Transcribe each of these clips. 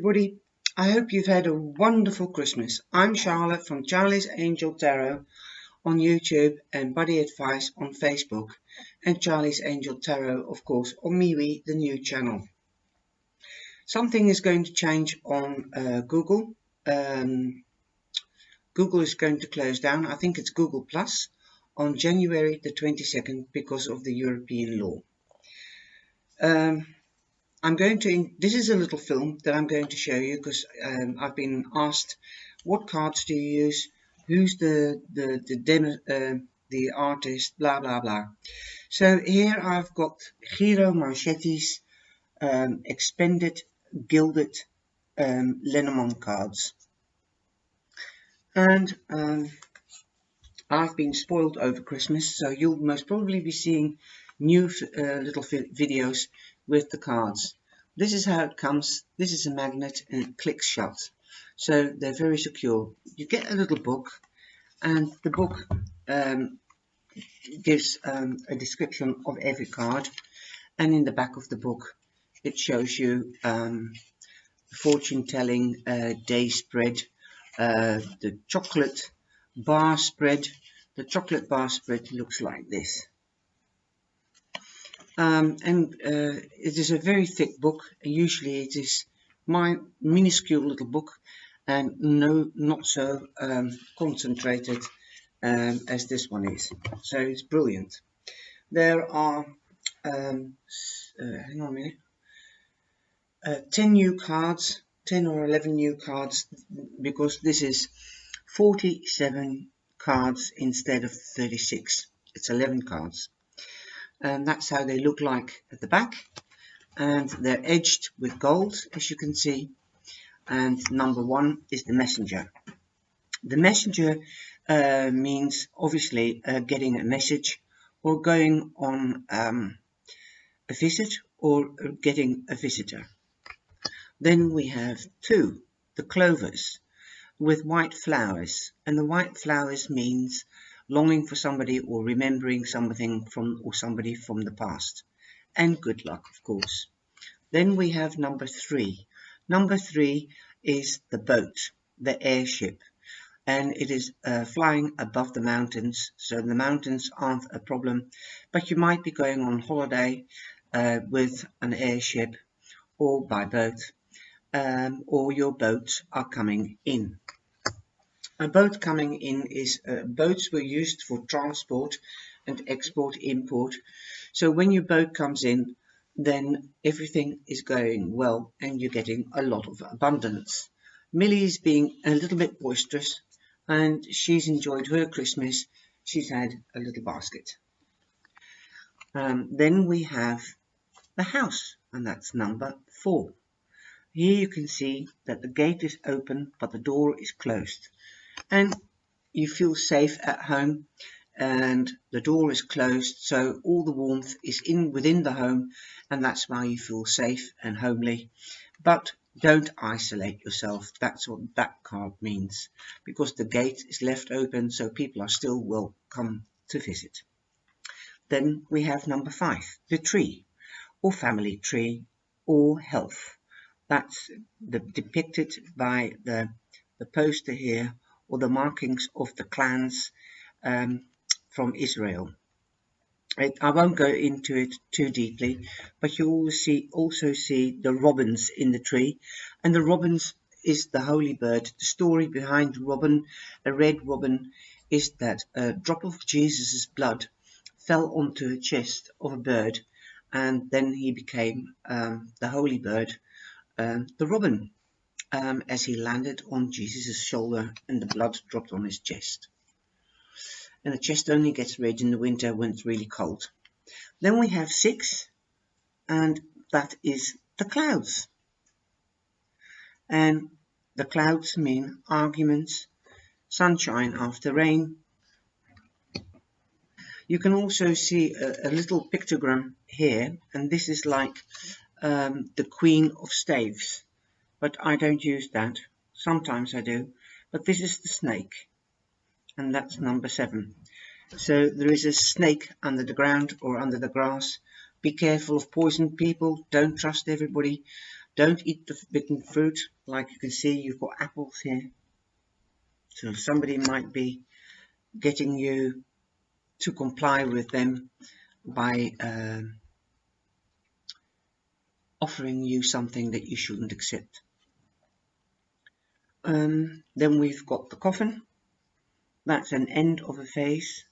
everybody. I hope you've had a wonderful Christmas. I'm Charlotte from Charlie's Angel Tarot on YouTube and Buddy Advice on Facebook, and Charlie's Angel Tarot, of course, on MeWe, the new channel. Something is going to change on Google. Google is going to close down. I think it's Google Plus on January the 22nd because of the European law. This is a little film that I'm going to show you because I've been asked, what cards do you use? Who's the artist? Blah blah blah. So here I've got CIRO Manchetti's expanded gilded Lenormand cards, and I've been spoiled over Christmas, so you'll most probably be seeing new little videos with the cards. This is how it comes. This is a magnet and it clicks shut, so they're very secure. You get a little book, and the book gives a description of every card, and in the back of the book it shows you fortune telling day spread, the chocolate bar spread. The chocolate bar spread looks like this. It is a very thick book. Usually it is my minuscule little book, and not so concentrated as this one is. So it's brilliant. There are hang on a minute, 10 new cards, 10 or 11 new cards, because this is 47 cards instead of 36. It's 11 cards. And that's how they look like at the back, and they're edged with gold, as you can see. And number 1 is the messenger. The messenger means obviously getting a message, or going on a visit, or getting a visitor. Then we have 2, the clovers with white flowers, and the white flowers means longing for somebody or remembering something or somebody from the past, and good luck, of course. Then we have number 3. Number 3 is the boat, the airship, and it is flying above the mountains, so the mountains aren't a problem, but you might be going on holiday with an airship or by boat, or your boats are coming in. A boat coming in is boats were used for transport and export import. So when your boat comes in, then everything is going well and you're getting a lot of abundance. Millie is being a little bit boisterous, and she's enjoyed her Christmas. She's had a little basket. Then we have the house, and that's number 4. Here you can see that the gate is open but the door is closed, and you feel safe at home, and the door is closed, so all the warmth is within the home, and that's why you feel safe and homely. But don't isolate yourself. That's what that card means, because the gate is left open, so people are still welcome to visit. Then we have number 5, the tree, or family tree, or health. That's depicted by the poster here, or the markings of the clans from Israel. I won't go into it too deeply, but you also see the robins in the tree, and the robins is the holy bird. The story behind robin, a red robin, is that a drop of Jesus's blood fell onto a chest of a bird, and then he became the holy bird, the robin, as he landed on Jesus' shoulder and the blood dropped on his chest. And the chest only gets red in the winter when it's really cold. Then we have 6, and that is the clouds. And the clouds mean arguments, sunshine after rain. You can also see a little pictogram here, and this is like the Queen of Staves, but I don't use that. Sometimes I do, but this is the snake, and that's number 7. So there is a snake under the ground or under the grass. Be careful of poisoned people. Don't trust everybody. Don't eat the forbidden fruit. Like you can see, you've got apples here. So somebody might be getting you to comply with them by offering you something that you shouldn't accept. Then we've got the coffin. That's an end of a phase,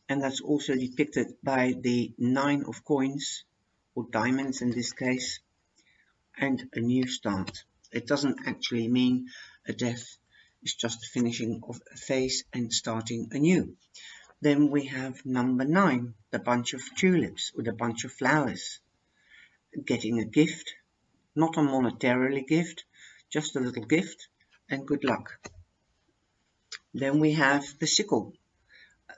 and that's also depicted by the 9 of coins, or diamonds in this case, and a new start. It doesn't actually mean a death, it's just a finishing of a phase and starting anew. Then we have number 9, the bunch of tulips, or the bunch of flowers. Getting a gift, not a monetarily gift, just a little gift, and good luck. Then we have the sickle,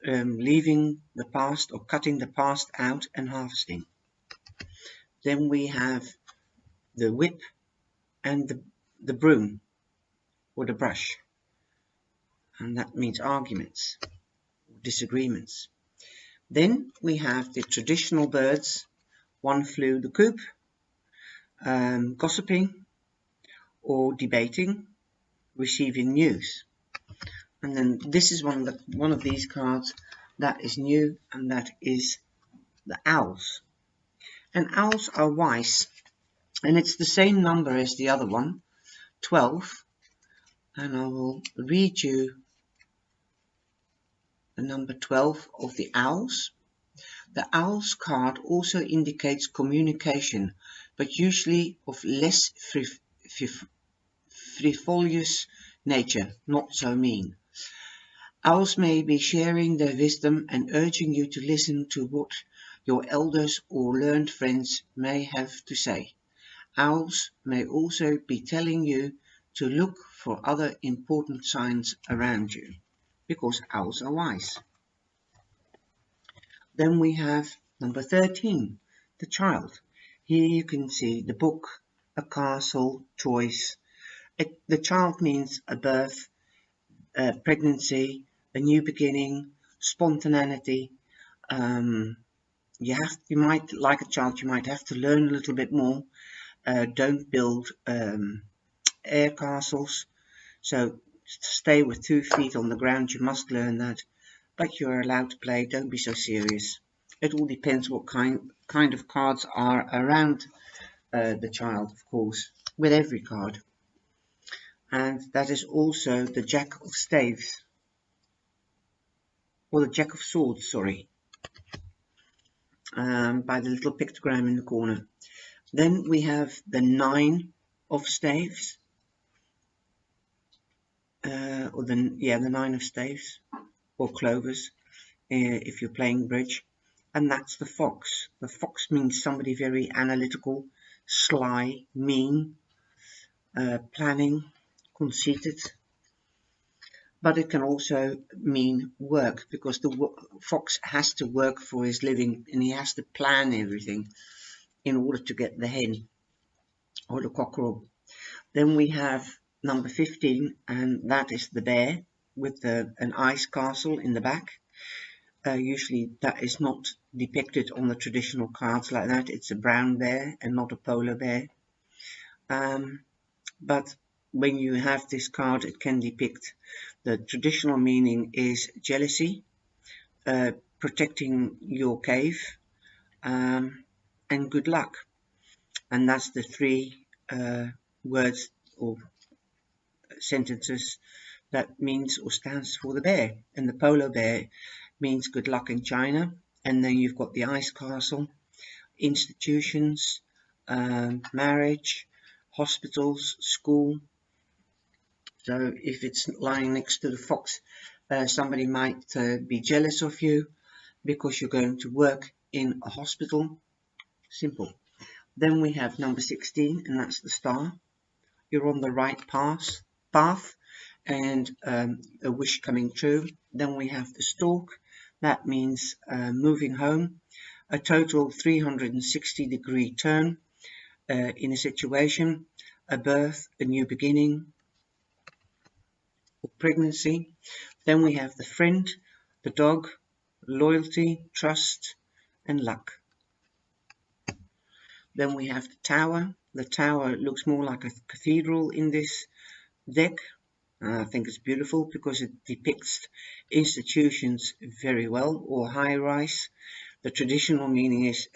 leaving the past or cutting the past out and harvesting. Then we have the whip and the broom or the brush, and that means arguments, disagreements. Then we have the traditional birds. One flew the coop, gossiping or debating, receiving news. And then this is one of these cards that is new, and that is the owls. And owls are wise, and it's the same number as the other one, 12. And I will read you the number 12 of the owls. The owls card also indicates communication, but usually of less frivolous nature, not so mean. Owls may be sharing their wisdom and urging you to listen to what your elders or learned friends may have to say. Owls may also be telling you to look for other important signs around you, because owls are wise. Then we have number 13, the child. Here you can see the book, a castle, toys. The child means a birth, pregnancy, a new beginning, spontaneity. You might, like a child, you might have to learn a little bit more. Don't build air castles. So stay with 2 feet on the ground. You must learn that. But you're allowed to play. Don't be so serious. It all depends what kind of cards are around the child, of course, with every card. And that is also the Jack of Staves, or the Jack of Swords, sorry, by the little pictogram in the corner. Then we have the 9 of Staves, or the 9 of Staves, or clovers, if you're playing bridge. And that's the fox. The fox means somebody very analytical, sly, mean, planning, conceited. But it can also mean work, because the fox has to work for his living, and he has to plan everything in order to get the hen or the cockerel. Then we have number 15, and that is the bear with an ice castle in the back. Usually that is not depicted on the traditional cards like that. It's a brown bear and not a polar bear. But when you have this card, it can depict the traditional meaning is jealousy, protecting your cave, and good luck. And that's the 3 words or sentences that means or stands for the bear. And the polar bear means good luck in China. And then you've got the ice castle, institutions, marriage, hospitals, school. So if it's lying next to the fox, somebody might be jealous of you because you're going to work in a hospital. Simple. Then we have number 16, and that's the star. You're on the right path, and a wish coming true. Then we have the stork. That means moving home. A total 360-degree turn in a situation, a birth, a new beginning, or pregnancy. Then we have the friend, the dog, loyalty, trust, and luck. Then we have the tower, The tower looks more like a cathedral in this deck. I think it's beautiful because it depicts institutions very well, or high-rise. The traditional meaning is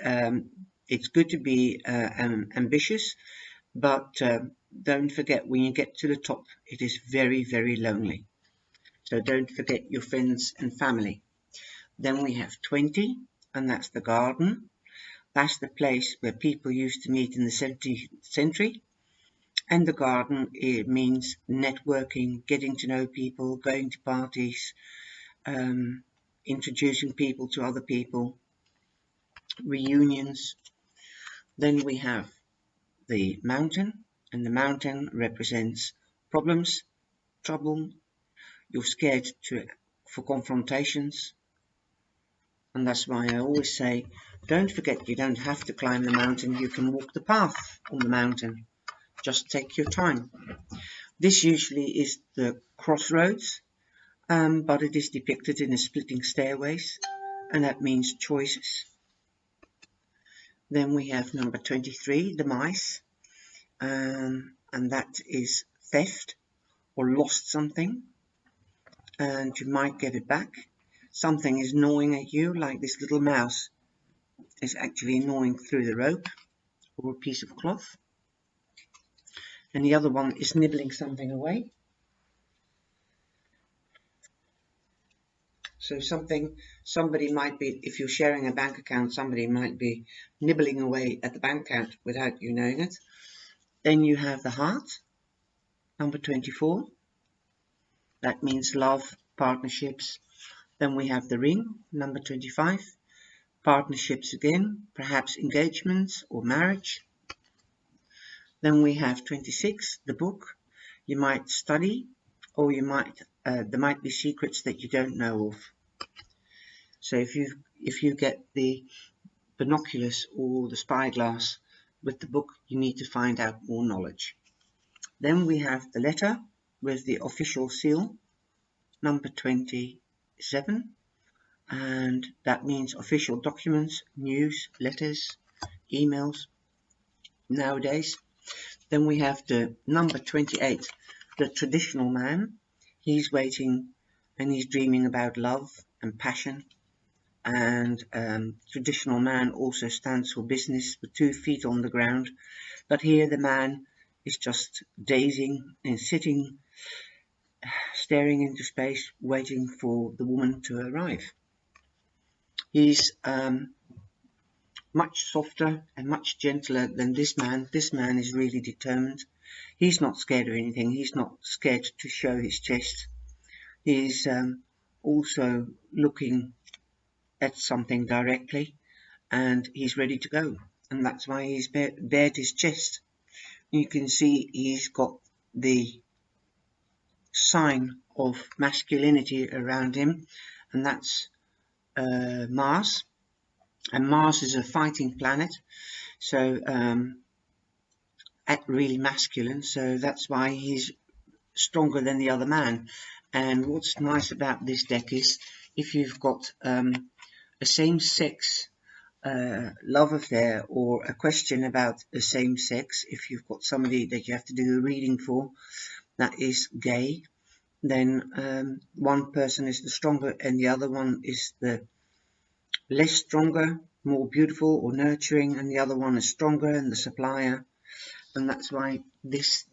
it's good to be ambitious, but don't forget, when you get to the top, it is very, very lonely. So don't forget your friends and family. Then we have 20, and that's the garden. That's the place where people used to meet in the 17th century. And the garden, it means networking, getting to know people, going to parties, introducing people to other people, reunions. Then we have the mountain, and the mountain represents problems, trouble. You're scared for confrontations, and that's why I always say, don't forget, you don't have to climb the mountain, you can walk the path on the mountain. Just take your time. This usually is the crossroads, but it is depicted in a splitting stairways, and that means choices. Then we have number 23, the mice, and that is theft or lost something, and you might get it back. Something is gnawing at you, like this little mouse is actually gnawing through the rope or a piece of cloth, and the other one is nibbling something away. So somebody might be, if you're sharing a bank account, somebody might be nibbling away at the bank account without you knowing it. Then you have the heart, number 24. That means love, partnerships. Then we have the ring, number 25. Partnerships again, perhaps engagements or marriage. Then we have 26, the book. You might study, or there might be secrets that you don't know of. So if you get the binoculars or the spyglass with the book, you need to find out more knowledge. Then we have the letter with the official seal, number 27, and that means official documents, news, letters, emails nowadays. Then we have the number 28, the traditional man. He's waiting and he's dreaming about love and passion. And traditional man also stands for business with 2 feet on the ground. But here the man is just dazing and sitting, staring into space, waiting for the woman to arrive. He's much softer and much gentler than this man. This man is really determined. He's not scared of anything. He's not scared to show his chest. He's also looking at something directly, and he's ready to go, and that's why he's bared his chest. You can see he's got the sign of masculinity around him, and that's Mars, and Mars is a fighting planet, so really masculine, so that's why he's stronger than the other man. And what's nice about this deck is if you've got a same-sex love affair or a question about the same sex, if you've got somebody that you have to do a reading for that is gay, then one person is the stronger and the other one is the less stronger, more beautiful or nurturing, and the other one is stronger and the supplier. And that's why this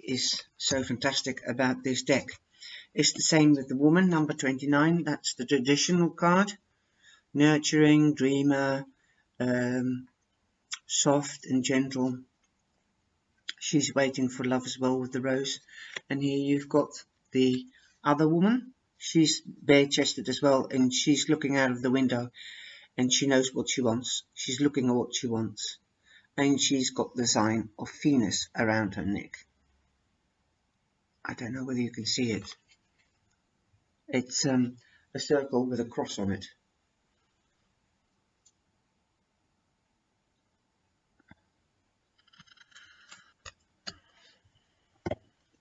is so fantastic about this deck. It's the same with the woman, number 29. That's the traditional card. Nurturing, dreamer, soft and gentle. She's waiting for love as well with the rose. And here you've got the other woman. She's bare-chested as well, and she's looking out of the window, and she knows what she wants. She's looking at what she wants, and she's got the sign of Venus around her neck. I don't know whether you can see it. It's a circle with a cross on it.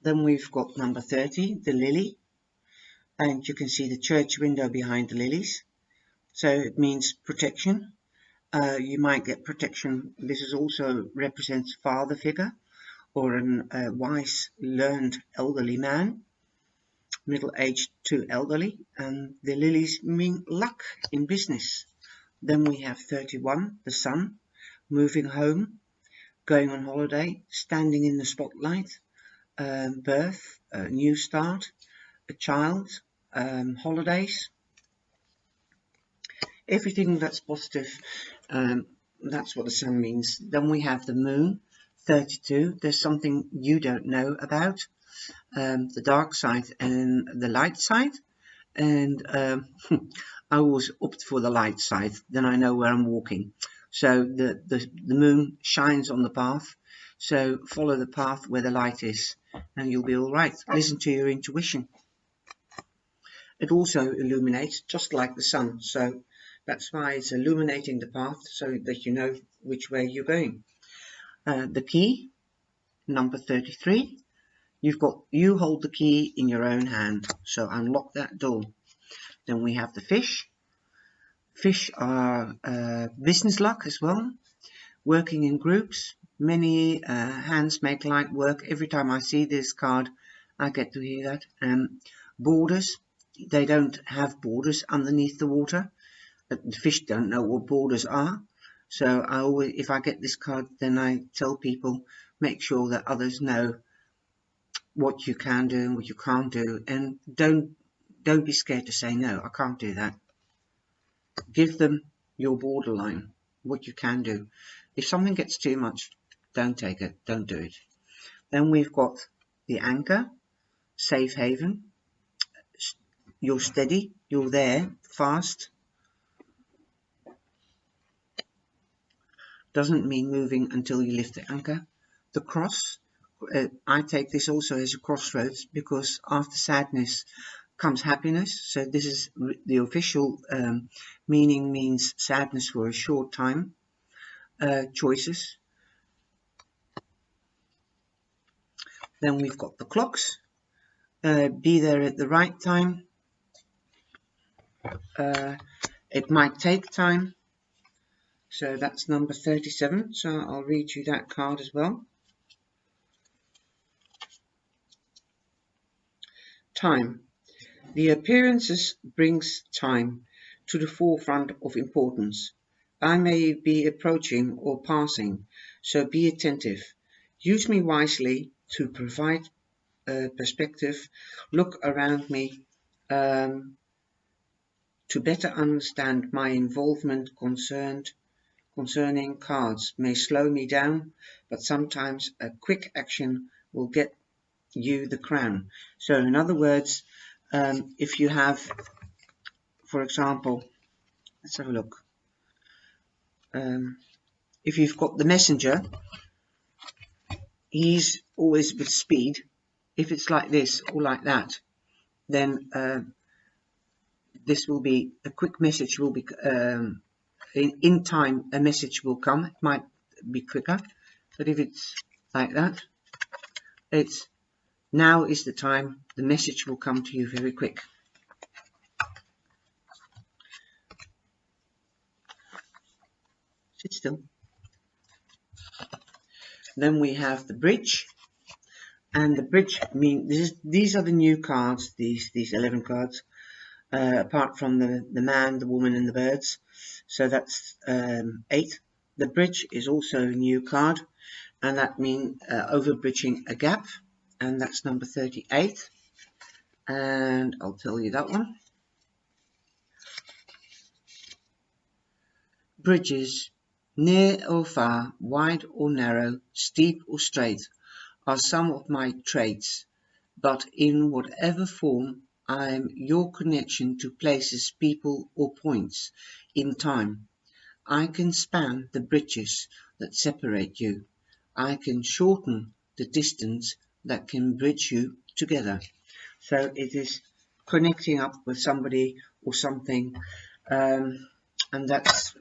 Then we've got number 30, the lily, and you can see the church window behind the lilies. So it means protection, you might get protection. This is also represents father figure or a wise, learned elderly man, middle-aged to elderly, and the lilies mean luck in business. Then we have 31, the sun, moving home, going on holiday, standing in the spotlight, birth, a new start, a child, holidays, everything that's positive. That's what the sun means. Then we have the moon, 32. There's something you don't know about, the dark side and the light side. And I always opt for the light side, then I know where I'm walking. So the moon shines on the path, so follow the path where the light is and you'll be all right. Listen to your intuition. It also illuminates just like the sun, so that's why it's illuminating the path so that you know which way you're going. The key, number 33. You hold the key in your own hand, so unlock that door. Then we have the fish. Fish are business luck as well, working in groups. Many hands make light work. Every time I see this card, I get to hear that. Borders, they don't have borders underneath the water. The fish don't know what borders are. So I always, if I get this card, then I tell people, make sure that others know what you can do and what you can't do, and don't be scared to say no, I can't do that. Give them your borderline, what you can do. If something gets too much, don't take it, don't do it. Then we've got the anchor, safe haven. You're steady, you're there, fast. Doesn't mean moving until you lift the anchor. The cross, I take this also as a crossroads, because after sadness comes happiness. So this is the official meaning, means sadness for a short time. Choices. Then we've got the clocks. Be there at the right time. It might take time. So that's number 37. So I'll read you that card as well. Time. The appearances brings time to the forefront of importance. I may be approaching or passing, so be attentive. Use me wisely to provide perspective. Look around me to better understand my involvement. Concerning cards may slow me down, but sometimes a quick action will get you the crown. So in other words, if you have, for example, let's have a look. If you've got the messenger, he's always with speed. If it's like this or like that, then this will be a quick message. Will be in time. A message will come. It might be quicker, but if it's like that, it's now is the time. The message will come to you very quick. Sit still. Then we have the bridge, and the bridge these are the new cards. These 11 cards, apart from the man, the woman, and the birds. So that's 8. The bridge is also a new card, and that means overbridging a gap, and that's number 38. And I'll tell you that one. Bridges, near or far, wide or narrow, steep or straight, are some of my traits, but in whatever form, I am your connection to places, people, or points in time. I can span the bridges that separate you. I can shorten the distance that can bridge you together. So it is connecting up with somebody or something, and that's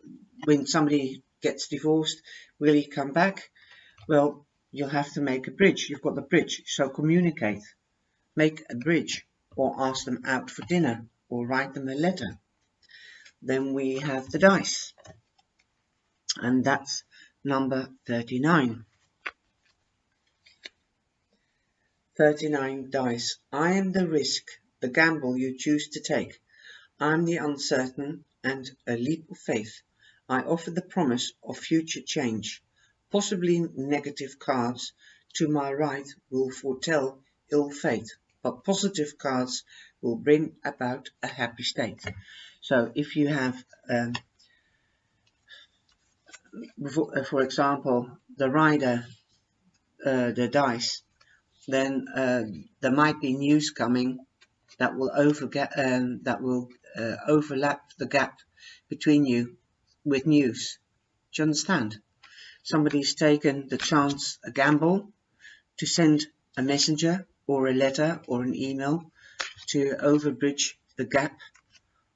when somebody gets divorced. Will he come back? Well, you'll have to make a bridge. You've got the bridge, so communicate. Make a bridge, or ask them out for dinner, or write them a letter. Then we have the dice. and that's number 39. 39 dice. I am the risk, the gamble you choose to take. I am the uncertain and a leap of faith. I offer the promise of future change. Possibly negative cards to my right will foretell ill fate, but positive cards will bring about a happy state. So if you have, for example, the rider, the dice, then there might be news coming that will overlap the gap between you with news. Do you understand? Somebody's taken the chance, a gamble, to send a messenger or a letter or an email to overbridge the gap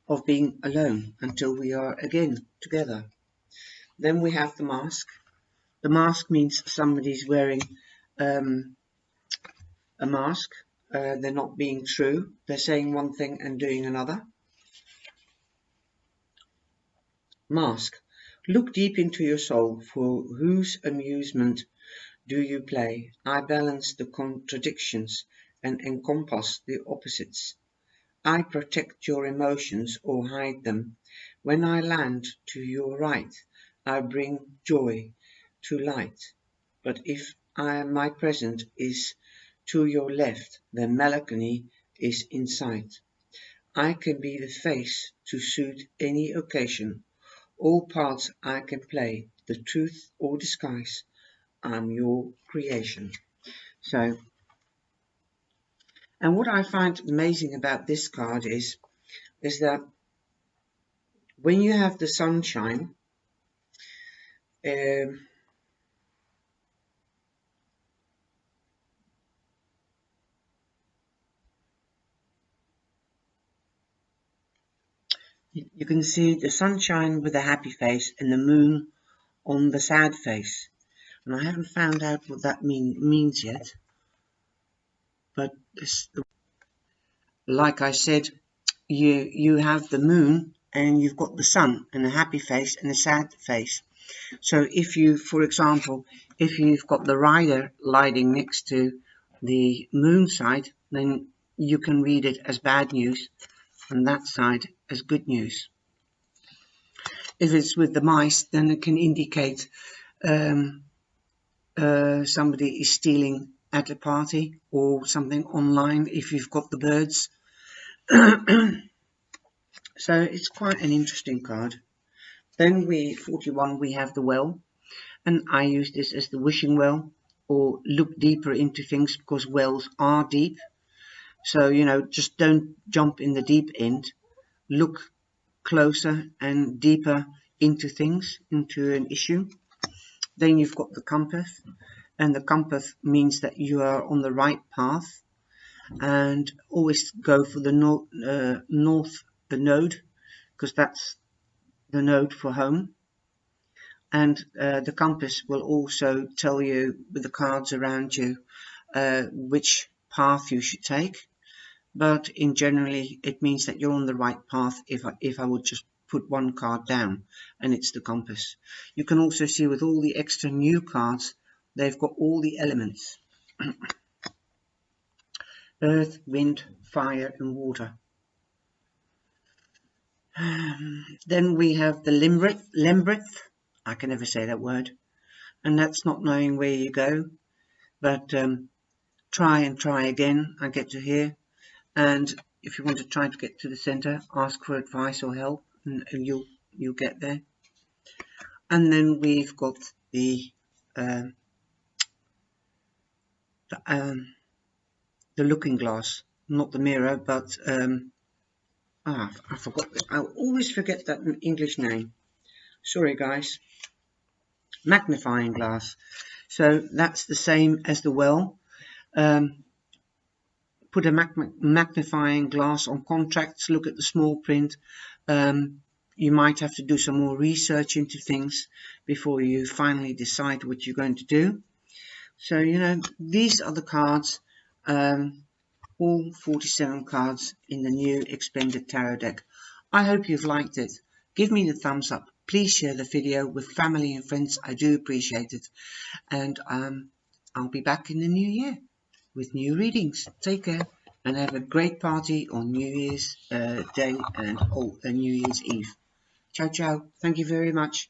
of being alone until we are again together. Then we have the mask. The mask means somebody's wearing a mask. They're not being true. They're saying one thing and doing another. Mask. Look deep into your soul. For whose amusement do you play? I balance the contradictions and encompass the opposites. I protect your emotions or hide them. When I land to your right, I bring joy to light. But if my present is to your left, then melancholy is in sight. I can be the face to suit any occasion. All parts I can play, the truth or disguise. I'm your creation. So, and what I find amazing about this card is that when you have the sunshine, you can see the sunshine with a happy face and the moon on the sad face. And I haven't found out what that means yet. But like I said, you have the moon and you've got the sun and a happy face and a sad face. So if you, for example, if you've got the rider lying next to the moon side, then you can read it as bad news and that side as good news. If it's with the mice, then it can indicate somebody is stealing at a party or something online if you've got the birds. So it's quite an interesting card. Then 41, we have the well, and I use this as the wishing well, or look deeper into things, because wells are deep. So, you know, just don't jump in the deep end. Look closer and deeper into things, into an issue. Then you've got the compass, and the compass means that you are on the right path, and always go for the north, the node, because that's the node for home. And the compass will also tell you with the cards around you which path you should take, but in generally it means that you're on the right path if I would just put one card down, and it's the compass. You can also see with all the extra new cards, they've got all the elements. Earth, wind, fire and water. Then we have the Limbrith. I can never say that word, and that's not knowing where you go, but try and try again. I get to here, and if you want to try to get to the center, ask for advice or help, and you'll get there. And then we've got the looking glass, not the mirror, but I forgot. I always forget that English name. Sorry, guys. Magnifying glass. So that's the same as the well. Put a magnifying glass on contracts. Look at the small print. You might have to do some more research into things before you finally decide what you're going to do. So, you know, these are the cards, all 47 cards in the new expanded tarot deck. I hope you've liked it. Give me the thumbs up. please share the video with family and friends. I do appreciate it. And I'll be back in the new year with new readings. Take care and have a great party on New Year's Day and New Year's Eve. Ciao, ciao. Thank you very much.